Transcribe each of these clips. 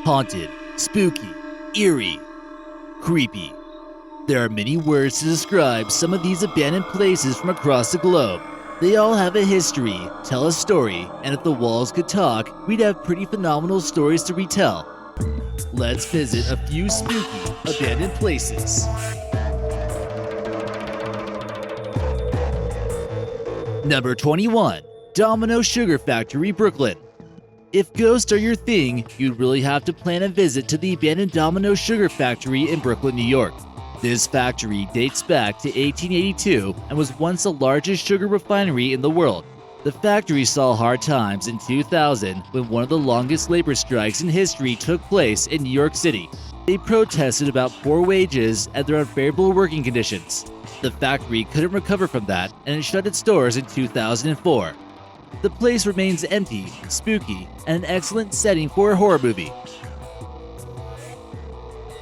Haunted, spooky, eerie, creepy. There are many words to describe some of these abandoned places from across the globe. They all have a history, tell a story, and if the walls could talk, we'd have pretty phenomenal stories to retell. Let's visit a few spooky, abandoned places. Number 21. Domino Sugar Factory, Brooklyn. If ghosts are your thing, you'd really have to plan a visit to the abandoned Domino Sugar Factory in Brooklyn, New York. This factory dates back to 1882 and was once the largest sugar refinery in the world. The factory saw hard times in 2000 when one of the longest labor strikes in history took place in New York City. They protested about poor wages and their unfavorable working conditions. The factory couldn't recover from that and it shut its doors in 2004. The place remains empty, spooky, and an excellent setting for a horror movie.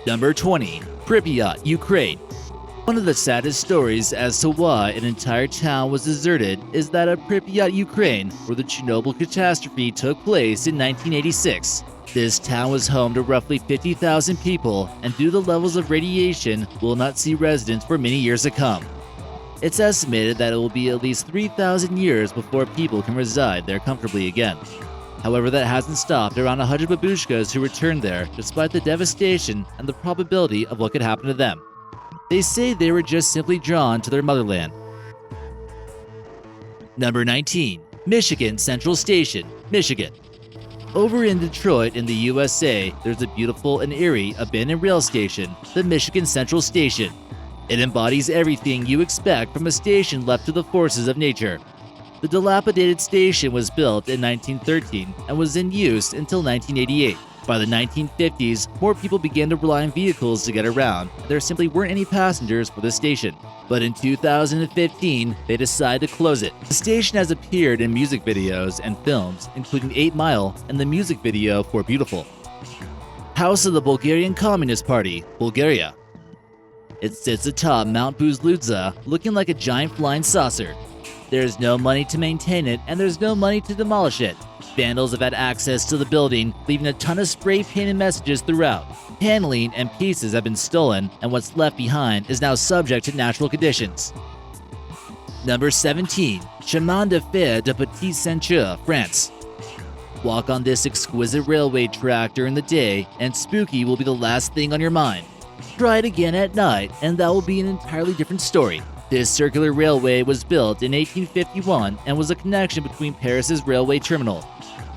Number 20. Pripyat, Ukraine. One of the saddest stories as to why an entire town was deserted is that of Pripyat, Ukraine, where the Chernobyl catastrophe took place in 1986. This town was home to roughly 50,000 people, and due to the levels of radiation, will not see residents for many years to come. It's estimated that it will be at least 3,000 years before people can reside there comfortably again. However, that hasn't stopped around 100 babushkas who returned there despite the devastation and the probability of what could happen to them. They say they were just simply drawn to their motherland. Number 19. Michigan Central Station, Michigan. Over in Detroit in the USA, there's a beautiful and eerie abandoned rail station, the Michigan Central Station. It embodies everything you expect from a station left to the forces of nature. The dilapidated station was built in 1913 and was in use until 1988. By the 1950s, more people began to rely on vehicles to get around. There simply weren't any passengers for the station. But in 2015, they decided to close it. The station has appeared in music videos and films, including 8 Mile and the music video for Beautiful. House of the Bulgarian Communist Party, Bulgaria. It sits atop Mount Buzludza, looking like a giant flying saucer. There's no money to maintain it, and there's no money to demolish it. Vandals have had access to the building, leaving a ton of spray-painted messages throughout. Paneling and pieces have been stolen, and what's left behind is now subject to natural conditions. Number 17. Chemin de Fer de Petite Ceinture, France. Walk on this exquisite railway track during the day, and spooky will be the last thing on your mind. Try it again at night, and that will be an entirely different story. This circular railway was built in 1851 and was a connection between Paris's railway terminal.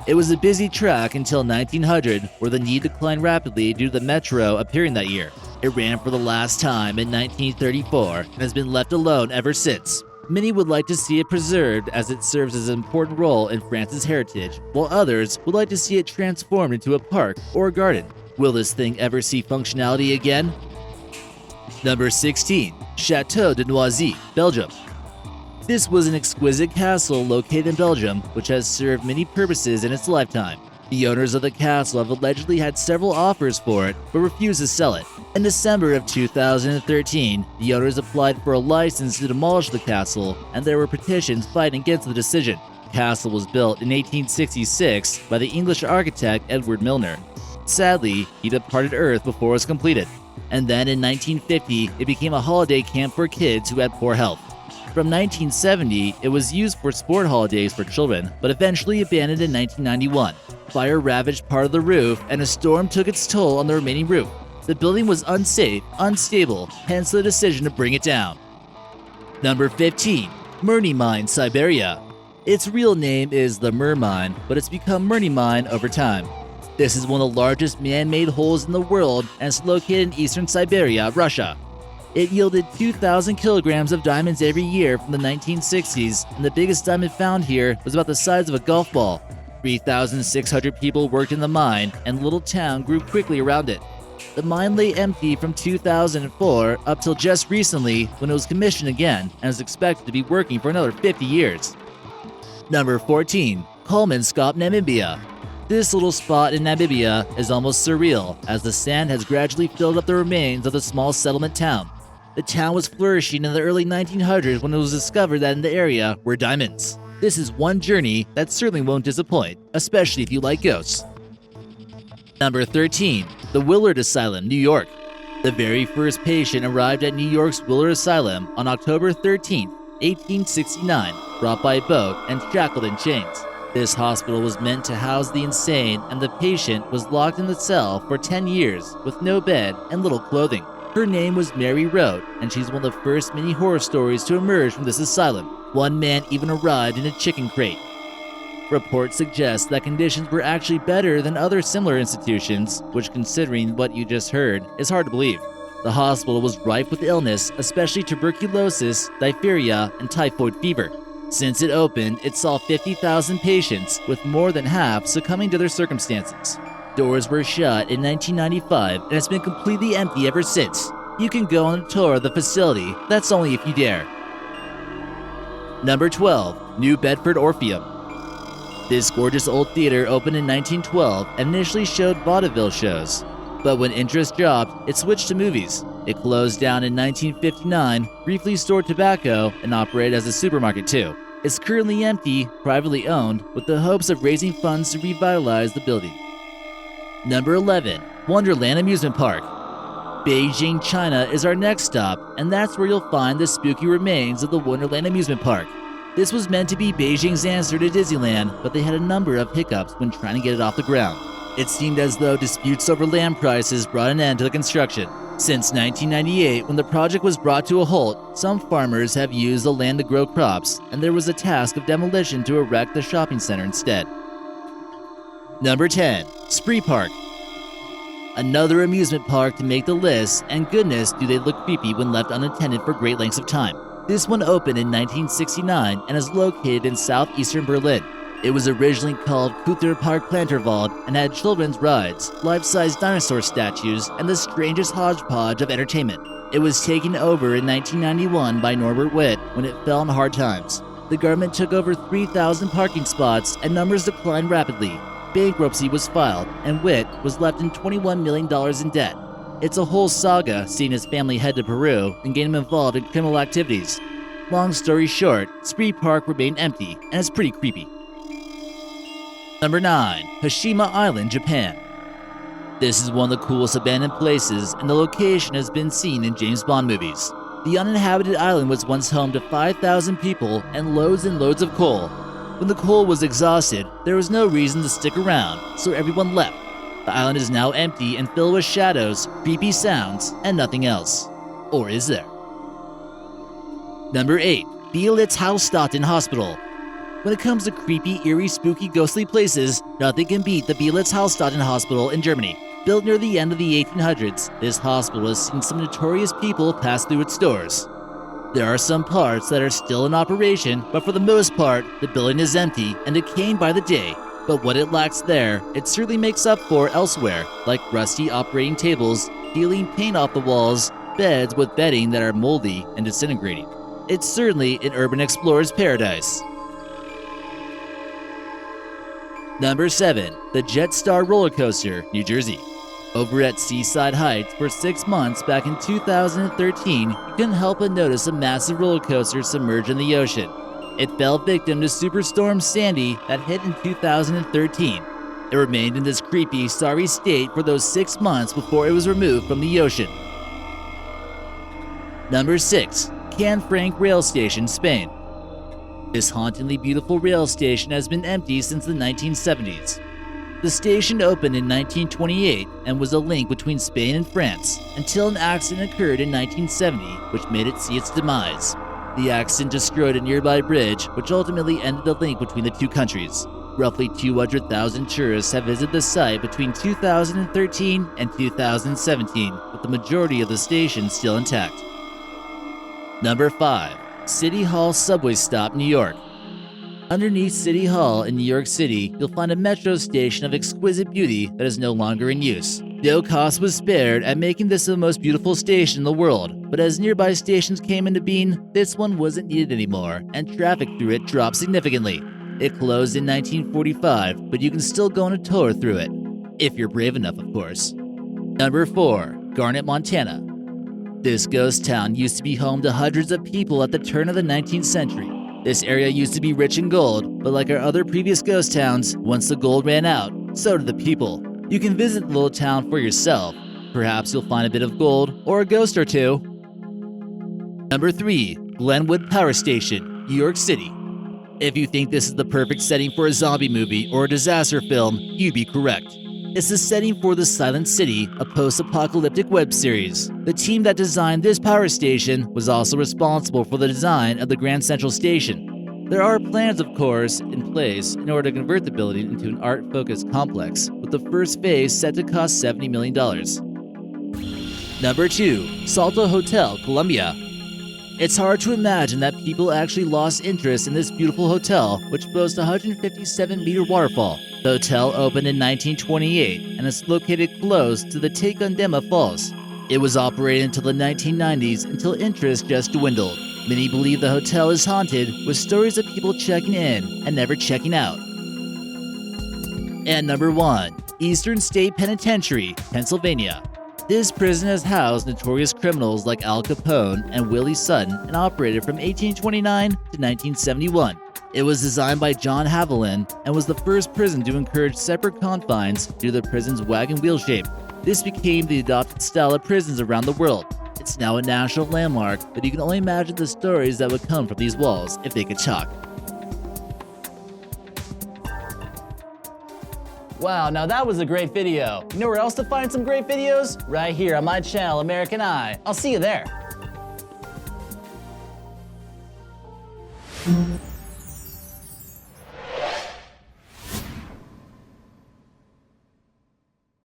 It was a busy track until 1900, where the need declined rapidly due to the metro appearing that year. It ran for the last time in 1934 and has been left alone ever since. Many would like to see it preserved as it serves as an important role in France's heritage, while others would like to see it transformed into a park or a garden. Will this thing ever see functionality again? Number 16. Château de Noisy, Belgium. This was an exquisite castle located in Belgium, which has served many purposes in its lifetime. The owners of the castle have allegedly had several offers for it, but refused to sell it. In December of 2013, the owners applied for a license to demolish the castle, and there were petitions fighting against the decision. The castle was built in 1866 by the English architect Edward Milner. Sadly, he departed Earth before it was completed. And then in 1950, it became a holiday camp for kids who had poor health. From 1970, it was used for sport holidays for children, but eventually abandoned in 1991. Fire ravaged part of the roof, and a storm took its toll on the remaining roof. The building was unsafe, unstable, hence the decision to bring it down. Number 15. Mirny Mine, Siberia. Its real name is the Mir Mine, but it's become Mirney Mine over time. This is one of the largest man-made holes in the world and is located in Eastern Siberia, Russia. It yielded 2,000 kilograms of diamonds every year from the 1960s, and the biggest diamond found here was about the size of a golf ball. 3,600 people worked in the mine, and the little town grew quickly around it. The mine lay empty from 2004 up till just recently when it was commissioned again and is expected to be working for another 50 years. Number 14. Kolmanskop, Namibia. This little spot in Namibia is almost surreal, as the sand has gradually filled up the remains of the small settlement town. The town was flourishing in the early 1900s when it was discovered that in the area were diamonds. This is one journey that certainly won't disappoint, especially if you like ghosts. Number 13. The Willard Asylum, New York. The very first patient arrived at New York's Willard Asylum on October 13, 1869, brought by boat and shackled in chains. This hospital was meant to house the insane, and the patient was locked in the cell for 10 years with no bed and little clothing. Her name was Mary Road, and she's one of the first mini horror stories to emerge from this asylum. One man even arrived in a chicken crate. Reports suggest that conditions were actually better than other similar institutions, which, considering what you just heard, is hard to believe. The hospital was rife with illness, especially tuberculosis, diphtheria, and typhoid fever. Since it opened, it saw 50,000 patients, with more than half succumbing to their circumstances. Doors were shut in 1995, and it's been completely empty ever since. You can go on a tour of the facility, that's only if you dare. Number 12. New Bedford Orpheum. This gorgeous old theater opened in 1912 and initially showed vaudeville shows. But when interest dropped, it switched to movies. It closed down in 1959, briefly stored tobacco, and operated as a supermarket too. It's currently empty, privately owned, with the hopes of raising funds to revitalize the building. Number 11. Wonderland Amusement Park. Beijing, China is our next stop, and that's where you'll find the spooky remains of the Wonderland Amusement Park. This was meant to be Beijing's answer to Disneyland, but they had a number of hiccups when trying to get it off the ground. It seemed as though disputes over land prices brought an end to the construction. Since 1998, when the project was brought to a halt, some farmers have used the land to grow crops, and there was a task of demolition to erect the shopping center instead. Number 10. Spree Park. Another amusement park to make the list, and goodness do they look creepy when left unattended for great lengths of time. This one opened in 1969 and is located in southeastern Berlin. It was originally called Kutter Park Planterwald and had children's rides, life-size dinosaur statues, and the strangest hodgepodge of entertainment. It was taken over in 1991 by Norbert Witt when it fell in hard times. The government took over 3,000 parking spots and numbers declined rapidly. Bankruptcy was filed, and Witt was left in $21 million in debt. It's a whole saga seeing his family head to Peru and get him involved in criminal activities. Long story short, Spree Park remained empty, and it's pretty creepy. Number 9. Hashima Island, Japan. This is one of the coolest abandoned places, and the location has been seen in James Bond movies. The uninhabited island was once home to 5,000 people and loads of coal. When the coal was exhausted, there was no reason to stick around, so everyone left. The island is now empty and filled with shadows, creepy sounds, and nothing else. Or is there? Number 8. Belitz Hallstatten Hospital. When it comes to creepy, eerie, spooky, ghostly places, nothing can beat the Belitz Hallstatten Hospital in Germany. Built near the end of the 1800s, this hospital has seen some notorious people pass through its doors. There are some parts that are still in operation, but for the most part, the building is empty and decaying by the day. But what it lacks there, it certainly makes up for elsewhere, like rusty operating tables, peeling paint off the walls, beds with bedding that are moldy and disintegrating. It's certainly an urban explorer's paradise. Number 7. The Jetstar Roller Coaster, New Jersey. Over at Seaside Heights for 6 months back in 2013, you couldn't help but notice a massive roller coaster submerge in the ocean. It fell victim to Superstorm Sandy that hit in 2013. It remained in this creepy, sorry state for those 6 months before it was removed from the ocean. Number 6. Canfranc Rail Station, Spain. This hauntingly beautiful rail station has been empty since the 1970s. The station opened in 1928 and was a link between Spain and France until an accident occurred in 1970 which made it see its demise. The accident destroyed a nearby bridge, which ultimately ended the link between the two countries. Roughly 200,000 tourists have visited the site between 2013 and 2017, with the majority of the station still intact. Number 5. City Hall Subway Stop, New York. Underneath City Hall in New York City, you'll find a metro station of exquisite beauty that is no longer in use. No cost was spared at making this the most beautiful station in the world, but as nearby stations came into being, this one wasn't needed anymore, and traffic through it dropped significantly. It closed in 1945, but you can still go on a tour through it. If you're brave enough, of course. Number 4. Garnet, Montana. This ghost town used to be home to hundreds of people at the turn of the 19th century. This area used to be rich in gold, but like our other previous ghost towns, once the gold ran out, so did the people. You can visit the little town for yourself. Perhaps you'll find a bit of gold or a ghost or two. Number 3. Glenwood Power Station, New York City. If you think this is the perfect setting for a zombie movie or a disaster film, you'd be correct. It's the setting for The Silent City, a post-apocalyptic web series. The team that designed this power station was also responsible for the design of the Grand Central Station. There are plans, of course, in place in order to convert the building into an art-focused complex, with the first phase set to cost $70 million. Number 2. Château Hotel, Colombia. It's hard to imagine that people actually lost interest in this beautiful hotel, which boasts a 157-meter waterfall. The hotel opened in 1928 and is located close to the Tequendama Falls. It was operated until the 1990s until interest just dwindled. Many believe the hotel is haunted, with stories of people checking in and never checking out. And number 1. Eastern State Penitentiary, Pennsylvania. This prison has housed notorious criminals like Al Capone and Willie Sutton and operated from 1829 to 1971. It was designed by John Haviland and was the first prison to encourage separate confines due to the prison's wagon wheel shape. This became the adopted style of prisons around the world. It's now a national landmark, but you can only imagine the stories that would come from these walls if they could talk. Wow, now that was a great video. You know where else to find some great videos? Right here on my channel, American Eye. I'll see you there.